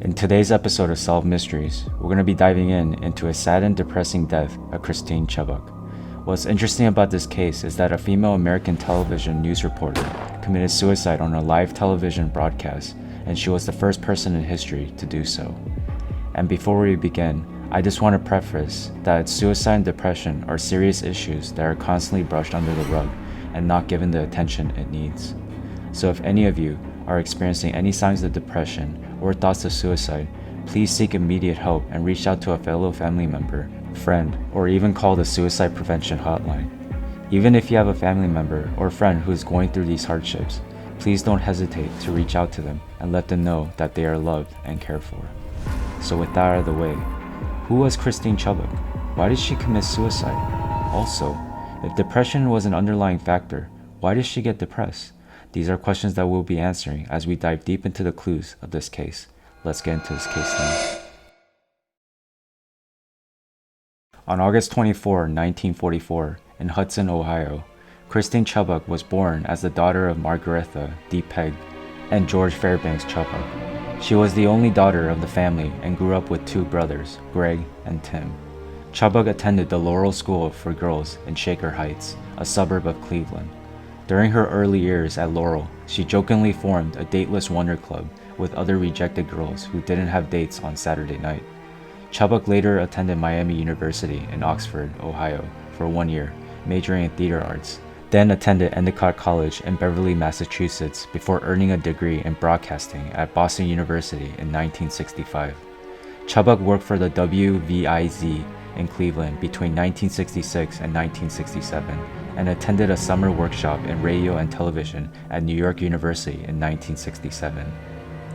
In today's episode of Solved Mysteries, we're going to be diving into a sad and depressing death of Christine Chubbuck. What's interesting about this case is that a female American television news reporter committed suicide on a live television broadcast, and she was the first person in history to do so. And before we begin, I just want to preface that suicide and depression are serious issues that are constantly brushed under the rug and not given the attention it needs. So if any of you are experiencing any signs of depression or thoughts of suicide, please seek immediate help and reach out to a fellow family member, friend, or even call the suicide prevention hotline. Even if you have a family member or friend who is going through these hardships, please don't hesitate to reach out to them and let them know that they are loved and cared for. So with that out of the way, who was Christine Chubbuck? Why did she commit suicide? Also, if depression was an underlying factor, why did she get depressed? These are questions that we'll be answering as we dive deep into the clues of this case. Let's get into this case now. On August 24, 1944, in Hudson, Ohio, Christine Chubbuck was born as the daughter of Margaretha D. Pegg and George Fairbanks Chubbuck. She was the only daughter of the family and grew up with two brothers, Greg and Tim. Chubbuck attended the Laurel School for Girls in Shaker Heights, a suburb of Cleveland. During her early years at Laurel, she jokingly formed a dateless wonder club with other rejected girls who didn't have dates on Saturday night. Chubbuck later attended Miami University in Oxford, Ohio for 1 year, majoring in theater arts, then attended Endicott College in Beverly, Massachusetts before earning a degree in broadcasting at Boston University in 1965. Chubbuck worked for the WVIZ in Cleveland between 1966 and 1967 and attended a summer workshop in radio and television at New York University in 1967.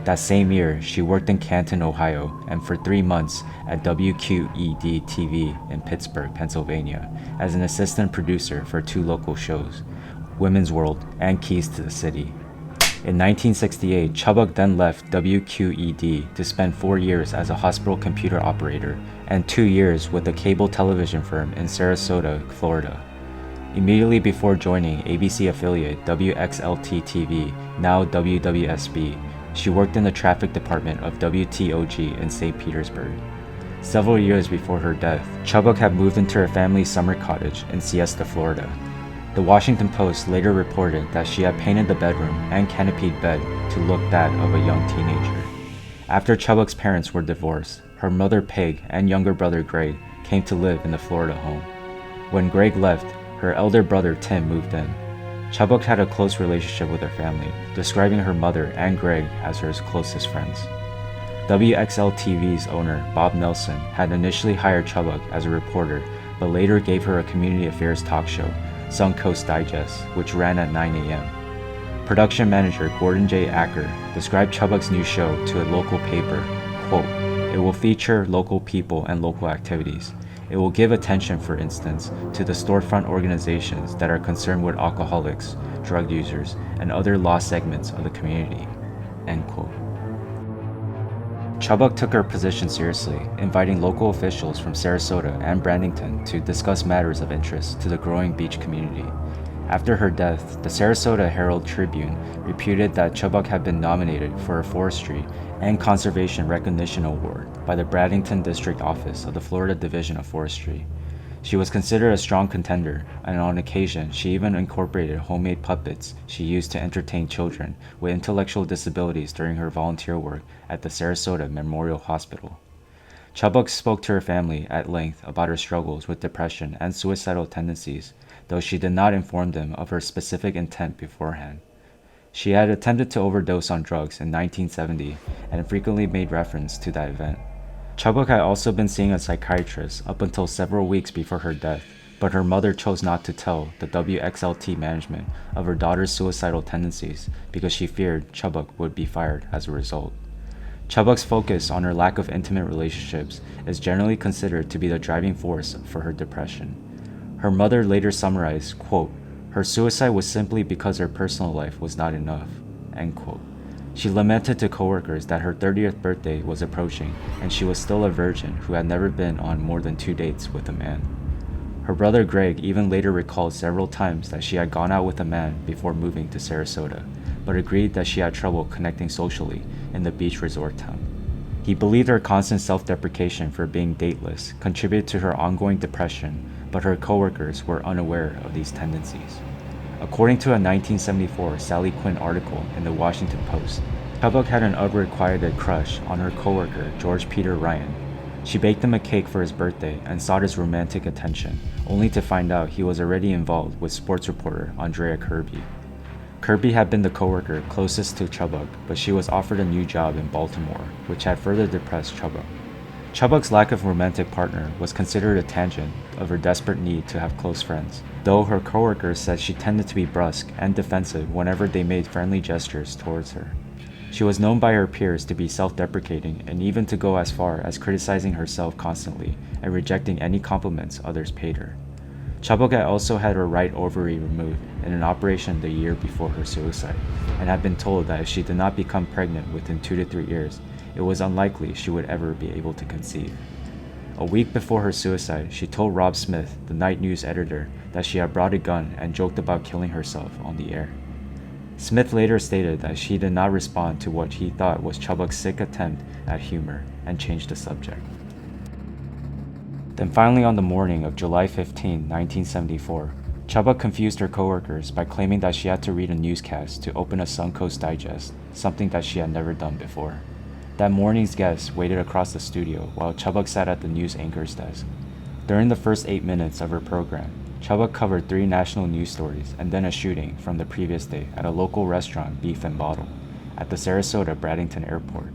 That same year, she worked in Canton, Ohio, and for 3 months at WQED-TV in Pittsburgh, Pennsylvania, as an assistant producer for 2 local shows, Women's World and Keys to the City. In 1968, Chubbuck then left WQED to spend 4 years as a hospital computer operator and 2 years with a cable television firm in Sarasota, Florida. Immediately before joining ABC affiliate WXLT-TV, now WWSB, she worked in the traffic department of WTOG in St. Petersburg. Several years before her death, Chubbuck had moved into her family's summer cottage in Siesta, Florida. The Washington Post later reported that she had painted the bedroom and canopied bed to look that of a young teenager. After Chubbuck's parents were divorced, her mother Peg and younger brother Greg came to live in the Florida home. When Greg left, her elder brother Tim moved in. Chubbuck had a close relationship with her family, describing her mother and Greg as her closest friends. WXL-TV's owner, Bob Nelson, had initially hired Chubbuck as a reporter, but later gave her a community affairs talk show, Suncoast Digest, which ran at 9 a.m. Production manager Gordon J. Acker described Chubbuck's new show to a local paper, quote, "It will feature local people and local activities. It will give attention, for instance, to the storefront organizations that are concerned with alcoholics, drug users, and other lost segments of the community." End quote. Chubbuck took her position seriously, inviting local officials from Sarasota and Bradenton to discuss matters of interest to the growing beach community. After her death, the Sarasota Herald Tribune reported that Chubbuck had been nominated for a Forestry and Conservation Recognition Award by the Bradenton District Office of the Florida Division of Forestry. She was considered a strong contender, and on occasion she even incorporated homemade puppets she used to entertain children with intellectual disabilities during her volunteer work at the Sarasota Memorial Hospital. Chubbuck spoke to her family at length about her struggles with depression and suicidal tendencies, though she did not inform them of her specific intent beforehand. She had attempted to overdose on drugs in 1970 and frequently made reference to that event. Chubbuck had also been seeing a psychiatrist up until several weeks before her death, but her mother chose not to tell the WXLT management of her daughter's suicidal tendencies because she feared Chubbuck would be fired as a result. Chubbuck's focus on her lack of intimate relationships is generally considered to be the driving force for her depression. Her mother later summarized, quote, "Her suicide was simply because her personal life was not enough," end quote. She lamented to coworkers that her 30th birthday was approaching and she was still a virgin who had never been on more than 2 dates with a man. Her brother Greg even later recalled several times that she had gone out with a man before moving to Sarasota, but agreed that she had trouble connecting socially in the beach resort town. He believed her constant self-deprecation for being dateless contributed to her ongoing depression, but her coworkers were unaware of these tendencies. According to a 1974 Sally Quinn article in the Washington Post, Chubbuck had an unrequited crush on her coworker George Peter Ryan. She baked him a cake for his birthday and sought his romantic attention, only to find out he was already involved with sports reporter Andrea Kirby. Kirby had been the coworker closest to Chubbuck, but she was offered a new job in Baltimore, which had further depressed Chubbuck. Chubbuck's lack of romantic partner was considered a tangent of her desperate need to have close friends, though her coworkers said she tended to be brusque and defensive whenever they made friendly gestures towards her. She was known by her peers to be self-deprecating and even to go as far as criticizing herself constantly and rejecting any compliments others paid her. Chubbuck had also had her right ovary removed in an operation the year before her suicide, and had been told that if she did not become pregnant within 2 to 3 years, it was unlikely she would ever be able to conceive. A week before her suicide, she told Rob Smith, the Night News editor, that she had brought a gun and joked about killing herself on the air. Smith later stated that she did not respond to what he thought was Chubbuck's sick attempt at humor and changed the subject. Then finally on the morning of July 15, 1974, Chubbuck confused her coworkers by claiming that she had to read a newscast to open a Suncoast Digest, something that she had never done before. That morning's guests waited across the studio while Chubbuck sat at the news anchor's desk. During the first 8 minutes of her program, Chubbuck covered 3 national news stories and then a shooting from the previous day at a local restaurant, Beef and Bottle, at the Sarasota Bradenton Airport.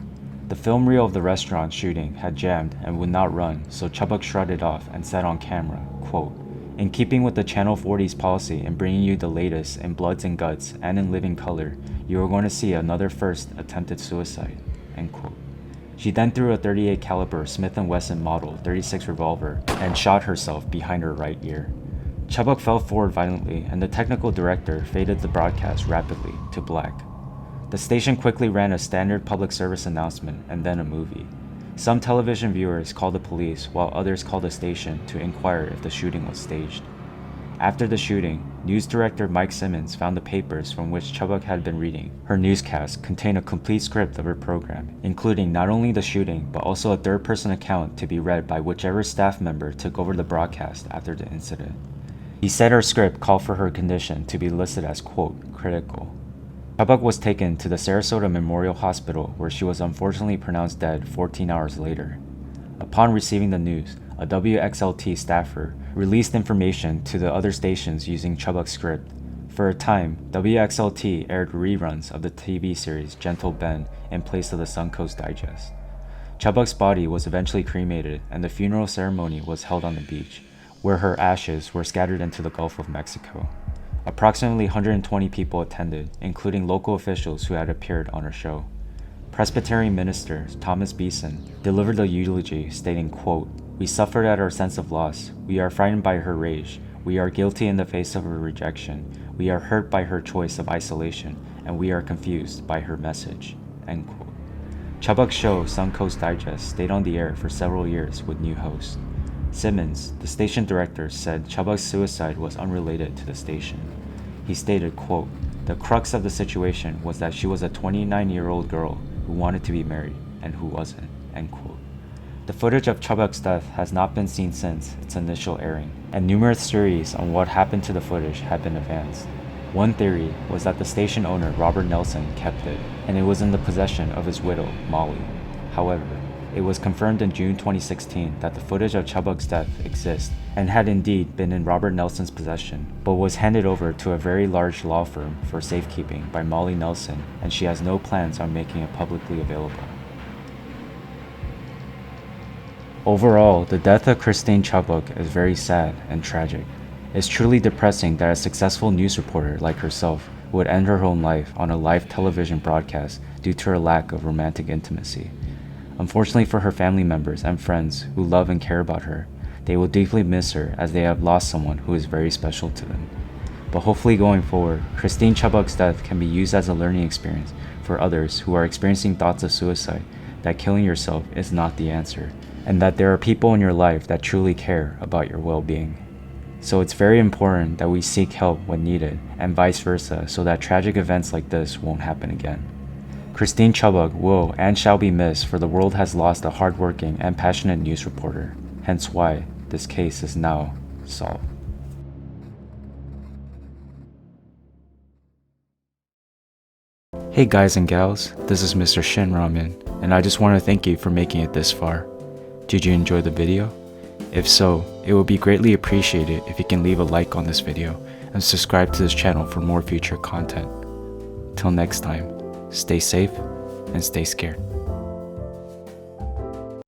The film reel of the restaurant shooting had jammed and would not run, so Chubbuck shrugged it off and said on camera, quote, "In keeping with the Channel 40's policy in bringing you the latest in Bloods and Guts and in living color, you are going to see another first attempted suicide," end quote. She then threw a .38 caliber Smith & Wesson Model 36 revolver and shot herself behind her right ear. Chubbuck fell forward violently, and the technical director faded the broadcast rapidly to black. The station quickly ran a standard public service announcement and then a movie. Some television viewers called the police, while others called the station to inquire if the shooting was staged. After the shooting, news director Mike Simmons found the papers from which Chubbuck had been reading. Her newscast contained a complete script of her program, including not only the shooting, but also a third-person account to be read by whichever staff member took over the broadcast after the incident. He said her script called for her condition to be listed as, quote, critical. Chubbuck was taken to the Sarasota Memorial Hospital, where she was unfortunately pronounced dead 14 hours later. Upon receiving the news, a WXLT staffer released information to the other stations using Chubbuck's script. For a time, WXLT aired reruns of the TV series Gentle Ben in place of the Suncoast Digest. Chubbuck's body was eventually cremated, and the funeral ceremony was held on the beach, where her ashes were scattered into the Gulf of Mexico. Approximately 120 people attended, including local officials who had appeared on her show. Presbyterian minister Thomas Beeson delivered the eulogy, stating, quote, "We suffered at our sense of loss. We are frightened by her rage. We are guilty in the face of her rejection. We are hurt by her choice of isolation, and we are confused by her message," end quote. Chubbuck's show, Suncoast Digest, stayed on the air for several years with new hosts. Simmons, the station director, said Chubbuck's suicide was unrelated to the station. He stated, quote, "The crux of the situation was that she was a 29-year-old girl who wanted to be married and who wasn't," end quote. The footage of Chubbuck's death has not been seen since its initial airing, and numerous theories on what happened to the footage have been advanced. One theory was that the station owner, Robert Nelson, kept it, and it was in the possession of his widow, Molly. However, it was confirmed in June 2016 that the footage of Chubbuck's death exists and had indeed been in Robert Nelson's possession, but was handed over to a very large law firm for safekeeping by Molly Nelson, and she has no plans on making it publicly available. Overall, the death of Christine Chubbuck is very sad and tragic. It's truly depressing that a successful news reporter like herself would end her own life on a live television broadcast due to her lack of romantic intimacy. Unfortunately for her family members and friends who love and care about her, they will deeply miss her as they have lost someone who is very special to them. But hopefully going forward, Christine Chubbuck's death can be used as a learning experience for others who are experiencing thoughts of suicide, that killing yourself is not the answer, and that there are people in your life that truly care about your well-being. So it's very important that we seek help when needed, and vice versa, so that tragic events like this won't happen again. Christine Chubbuck will and shall be missed, for the world has lost a hardworking and passionate news reporter, hence why this case is now solved. Hey guys and gals, this is Mr. Shin Ramen, and I just want to thank you for making it this far. Did you enjoy the video? If so, it would be greatly appreciated if you can leave a like on this video and subscribe to this channel for more future content. Till next time, stay safe and stay scared.